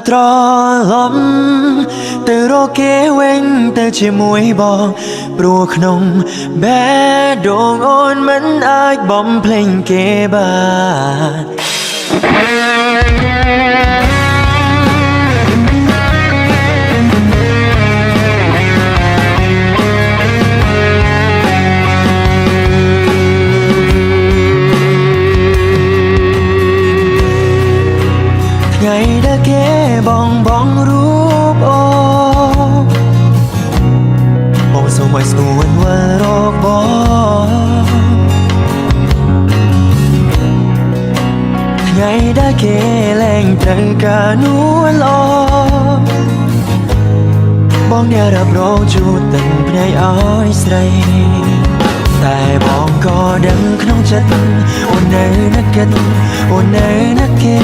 ត្រឡប់ទៅរកគេវិញទៅជាមួយបងព្រោះក្នុងបេះដូងអូនមិនអាចបំភ្លេងគេបានថ្ងៃដែលគេបងរូបបងសូមឲ្យស្ងួនវិលរកបងថ្ងៃដែលគេលែងត្រូវការនួនល្អបងអ្នករ៉ាប់រងជួតទាំងភ្នែកឲ្យស្រីតែបងក៏ដឹងក្នុងចិត្តអូននៅនឹកគិតអូននៅនឹកគេ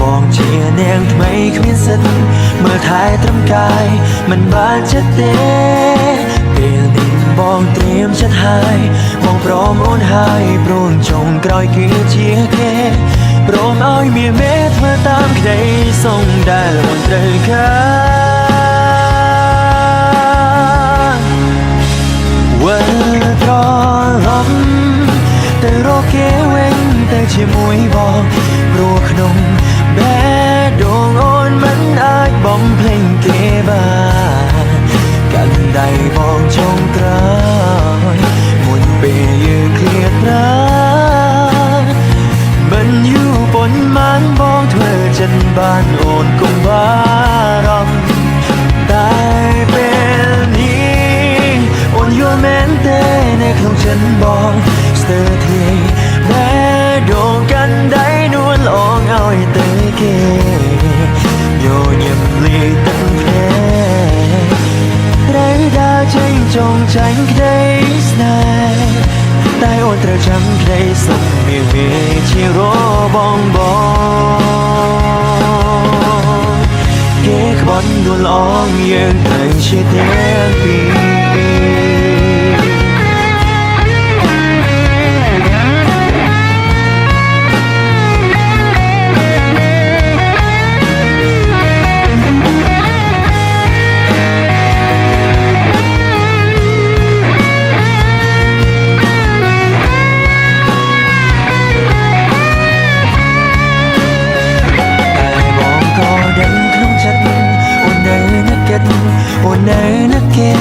បងជានាងថ្មីគ្មានសិទ្ធមើលថែត្រឹមកាយមិនបានចិត្តទេពេលនេះបងត្រៀមចិត្តហើយបងព្រមអូនហើយព្រោះចុងក្រោយគឺជាគេព្រមឲ្យមានមេធ្វើតាមក្តីសុំដែលអូនត្រូវការវិលត្រឡប់ទៅរកគេវិញទៅជាមួយបងព្រោះក្នុងបេះដូងអូនមិនអាចបំភ្លេងគេបានកាន់ដៃបងចុងក្រោយមុនពេលយើងឃ្លាតប្រាមិនយូរប៉ុន្មានបងធ្វើចិត្តបានអូនកុំបារម្ភតែពេលនេះអូនយល់មែនទេនៅក្នុងចិត្តបងស្ទើរធ្លាយបេះដូងកាន់ដៃនួនល្អងឲ្យទៅគេញញឹមលាយទឹកភ្នែកត្រូវដើរចេញចងចាញ់ក្តីស្នេហ៍តែអូនត្រូវចាំក្តីសុខមានជារបងគេក្បត់នួនល្អងយើងត្រូវជាទាំងពីរអូននៅនឹកគេ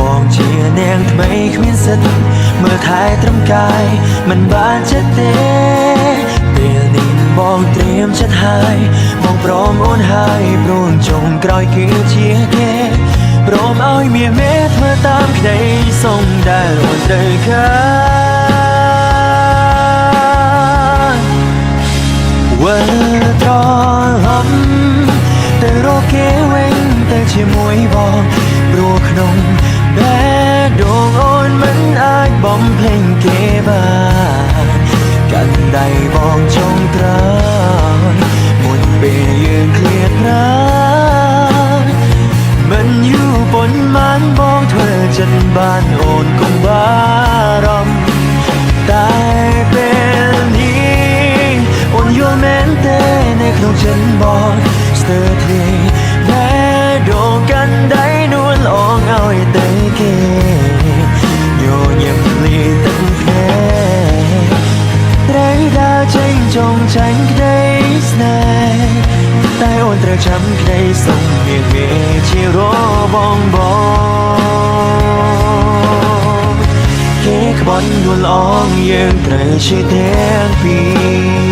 បងជានាងថ្មីគ្មានសិទ្ធមើលថែត្រឹមកាយមិនបានចិត្តទេពេលនេះបងត្រៀមចិត្តហើយបងព្រមអូនហើយព្រមចុងក្រោយគឺជាគេព្រមឲ្យមានមេធ្វើតាមក្តីសុំដែលអូនត្រូវការវិលត្រឡប់ទៅរកគេវិញទៅជាមួយបងព្រោះក្នុងបេះដូងអូនមិនអាចបំភ្លេងគេបានកាន់ដៃបងចុងក្រោយមុនពេលយើងឃ្លាតប្រាមិនយូរប៉ុន្មានបងធ្វើចិត្តបានអូនកុំបារម្ភតែពេលនេះអូនយល់មែនទេនៅក្នុងចិត្តបងស្ទើរធ្លាយបេះដូងកាន់ដៃនួនល្អងឲ្យទៅគេញញឹមលាយទឹកភ្នែកត្រូវដើរចេញចងចាញ់ក្តីស្នេហ៍តែអូនត្រូវចាំក្តីសុំមានជារបងគេក្បត់នួនល្អងយើងត្រូវជាទាំងពីរ